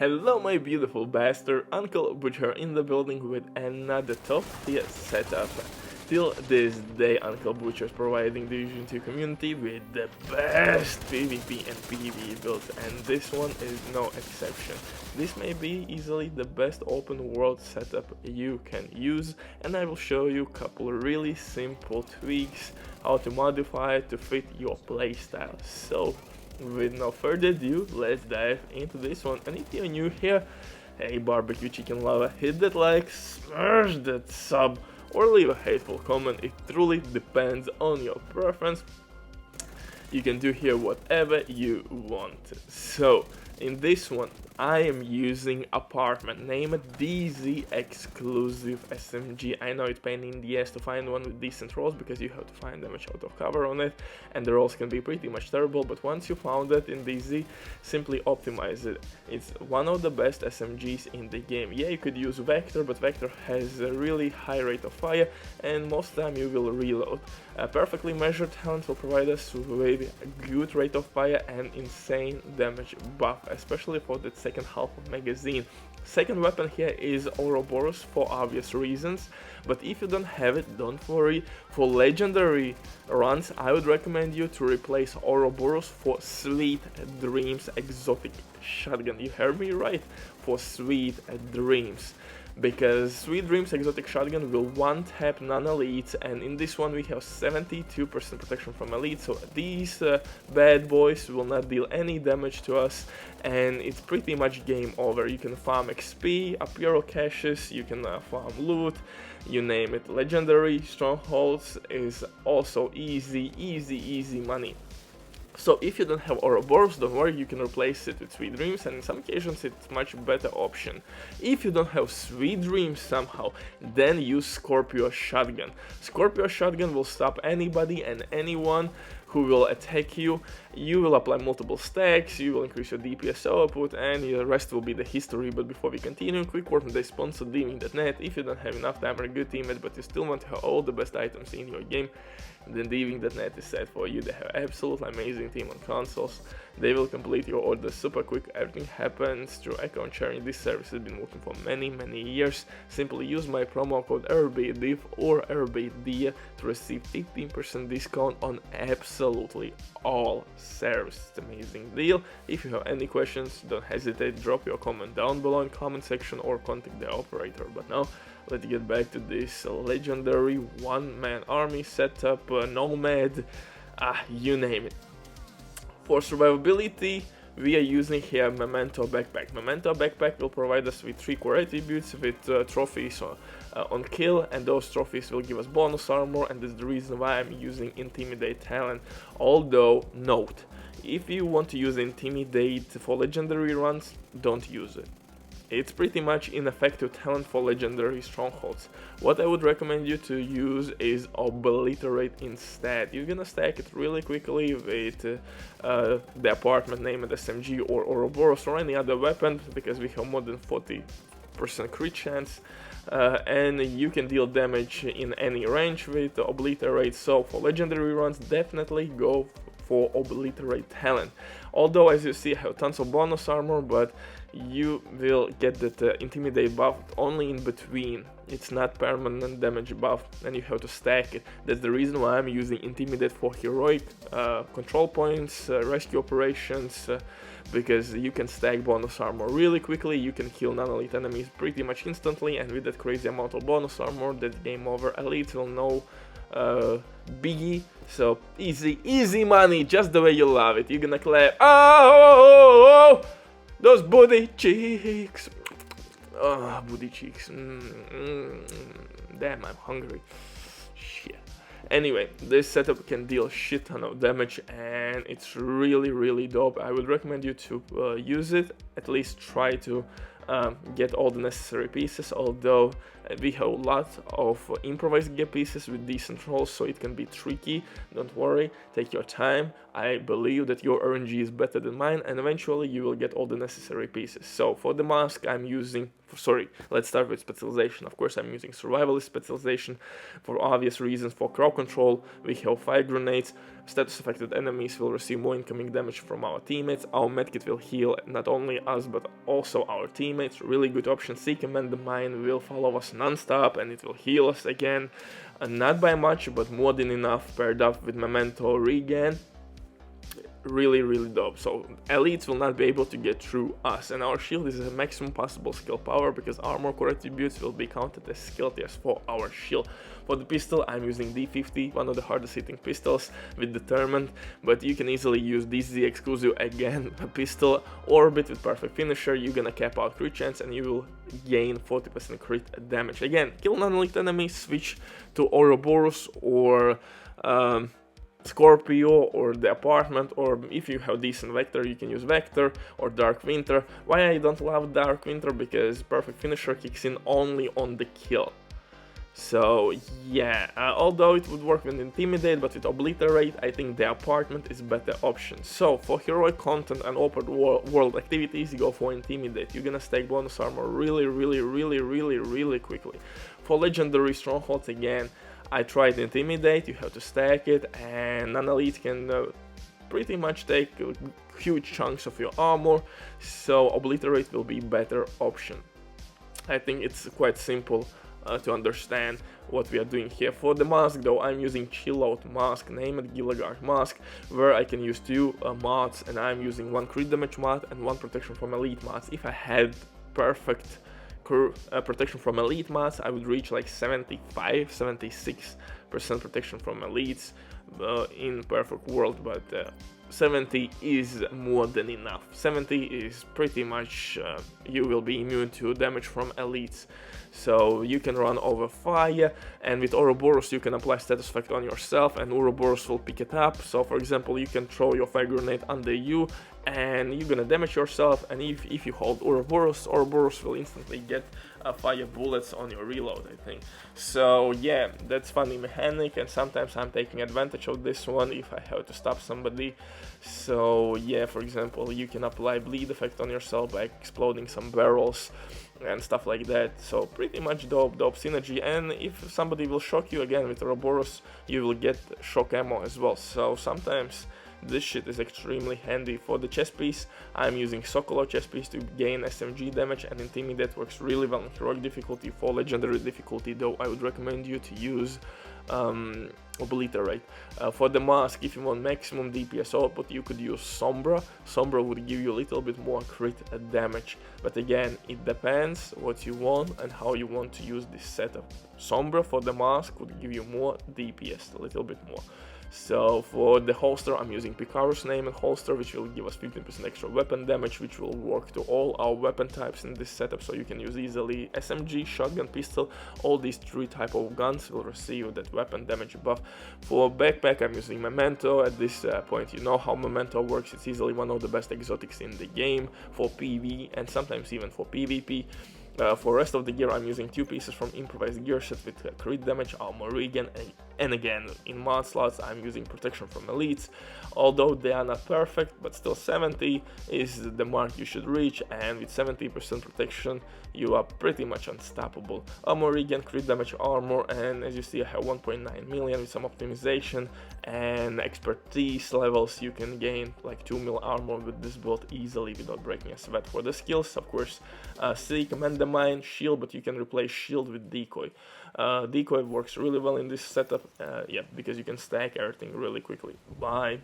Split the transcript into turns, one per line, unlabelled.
Hello my beautiful bastard, Uncle Butcher in the building with another top tier setup. Till this day Uncle Butcher is providing the Division 2 community with the best PvP and PvE builds, and this one is no exception. This may be easily the best open world setup you can use, and I will show you a couple really simple tweaks how to modify it to fit your playstyle. So with no further ado, let's dive into this one. And if you're new here, hey barbecue chicken lover, hit that like, smash that sub, or leave a hateful comment. It truly depends on your preference. You can do here whatever you want. So in this one I am using apartment, name it DZ exclusive SMG. I know it's pain in the ass to find one with decent rolls because you have to find damage out of cover on it, and the rolls can be pretty much terrible, but once you found it in DZ, simply optimize it. It's one of the best SMGs in the game. Yeah, you could use Vector, but Vector has a really high rate of fire and most of the time you will reload. A perfectly measured talent will provide us with a good rate of fire and insane damage buff, especially for the second half of magazine. Second weapon here is Ouroboros for obvious reasons, but if you don't have it, don't worry. For legendary runs, I would recommend you to replace Ouroboros for Sweet Dreams exotic shotgun. You heard me right, for Sweet Dreams. Because Sweet Dreams exotic shotgun will one-tap non-elites, and in this one we have 72% protection from elites, so these bad boys will not deal any damage to us, and it's pretty much game over. You can farm XP, Apero caches, you can farm loot, you name it. Legendary strongholds is also easy money. So if you don't have Ouroboros, don't worry, you can replace it with Sweet Dreams, and in some occasions it's much better option. If you don't have Sweet Dreams somehow, then use Scorpio Shotgun. Scorpio Shotgun will stop anybody and anyone who will attack you. You will apply multiple stacks, you will increase your DPS output, and the rest will be the history. But before we continue, quick word from the sponsor Diving.net. If you don't have enough time or a good teammate, but you still want to have all the best items in your game, then Diving.net is set for you. They have absolutely amazing team on consoles. They will complete your order super quick. Everything happens through account sharing. This service has been working for many years. Simply use my promo code RBDIV or RBDIA to receive 15% discount on absolutely all services. It's an amazing deal. If you have any questions, don't hesitate, drop your comment down below in comment section or contact the operator. But now let's get back to this legendary one-man army setup, nomad, you name it. For survivability, we are using here Memento Backpack. Memento Backpack will provide us with 3 core attributes with trophies on kill, and those trophies will give us bonus armor, and that's the reason why I'm using Intimidate talent. Although, note, if you want to use Intimidate for legendary runs, don't use it. It's pretty much ineffective talent for legendary strongholds. What I would recommend you to use is Obliterate instead. You're gonna stack it really quickly with the apartment, name it SMG or Ouroboros or any other weapon, because we have more than 40% crit chance, and you can deal damage in any range with Obliterate. So for legendary runs, definitely go for Obliterate talent. Although, as you see, I have tons of bonus armor, but you will get that Intimidate buff only in between. It's not permanent damage buff, and you have to stack it. That's the reason why I'm using Intimidate for heroic control points, rescue operations, because you can stack bonus armor really quickly. You can kill non-elite enemies pretty much instantly, and with that crazy amount of bonus armor, that's game over. Elites will know biggie. So easy money, just the way you love it. You're gonna clap, oh, those booty cheeks, oh, booty cheeks, damn, I'm hungry, shit. Anyway, this setup can deal shit ton of damage, and it's really dope. I would recommend you to use it, at least try to get all the necessary pieces, although we have a lot of improvised gear pieces with decent rolls, so it can be tricky. Don't worry, take your time. I believe that your RNG is better than mine, and eventually you will get all the necessary pieces. So for the mask I'm using, let's start with specialization. Of course I'm using survivalist specialization for obvious reasons. For crowd control we have fire grenades. Status affected enemies will receive more incoming damage from our teammates. Our medkit will heal not only us but also our teammates. Really good option. Seek and Mend the Mine will follow us non-stop and it will heal us again. Not by much, but more than enough, paired up with Memento Regen. Really dope. So elites will not be able to get through us, and our shield is a maximum possible skill power because armor core attributes will be counted as skill tiers for our shield. For the pistol I'm using D50, one of the hardest hitting pistols with Determined, but you can easily use DZ exclusive again a pistol Orbit with perfect finisher. You're gonna cap out crit chance and you will gain 40% crit damage. Again, kill non-elite enemies, switch to Ouroboros or Scorpio or the apartment, or if you have decent Vector you can use Vector or Dark Winter. Why I don't love Dark Winter? Because perfect finisher kicks in only on the kill. So yeah, although it would work with Intimidate, but with Obliterate I think the apartment is better option. So for heroic content and open world activities you go for Intimidate. You're gonna stack bonus armor really quickly. For legendary strongholds again, I tried Intimidate, you have to stack it, and non-elite can pretty much take huge chunks of your armor, so Obliterate will be better option. I think it's quite simple to understand what we are doing here. For the mask though, I'm using Chill Out Mask, named Gilligard Mask, where I can use two mods, and I'm using one crit damage mod and one protection from elite mods. If I had perfect protection from elite mods, I would reach like 76% protection from elites in perfect world, but 70 is more than enough. 70 is pretty much you will be immune to damage from elites, so you can run over fire, and with Ouroboros you can apply status effect on yourself and Ouroboros will pick it up. So for example, you can throw your fire grenade under you and you're gonna damage yourself, and if you hold Ouroboros, Ouroboros will instantly get fire bullets on your reload, I think. So yeah, that's funny mechanic, and sometimes I'm taking advantage of this one if I have to stop somebody. So yeah, for example, you can apply bleed effect on yourself by exploding some barrels and stuff like that. So pretty much dope synergy, and if somebody will shock you again with Ouroboros, you will get shock ammo as well. So sometimes this shit is extremely handy. For the chest piece, I'm using Sokolov chest piece to gain SMG damage, and Intimidate works really well in heroic difficulty. For legendary difficulty though, I would recommend you to use Obliterate. For the mask, if you want maximum DPS output, you could use Sombra. Sombra would give you a little bit more crit damage, but again, it depends what you want and how you want to use this setup. Sombra for the mask would give you more DPS, a little bit more. So for the holster, I'm using Picaro's name and holster, which will give us 15% extra weapon damage, which will work to all our weapon types in this setup, so you can use easily SMG, shotgun, pistol. All these three type of guns will receive that weapon damage buff. For backpack, I'm using Memento. At this point, you know how Memento works. It's easily one of the best exotics in the game for PV and sometimes even for PvP. For rest of the gear, I'm using two pieces from improvised gear set with crit damage, armor regen, and again, in mod slots, I'm using protection from elites. Although they are not perfect, but still 70 is the mark you should reach, and with 70% protection, you are pretty much unstoppable. Armor regen, crit damage, armor, and as you see, I have 1.9 million with some optimization and expertise levels. You can gain like 2 mil armor with this build easily without breaking a sweat. For the skills, of course, Seek, Mend the Mine, Shield, but you can replace Shield with Decoy. Decoy works really well in this setup, yeah, because you can stack everything really quickly. Bye.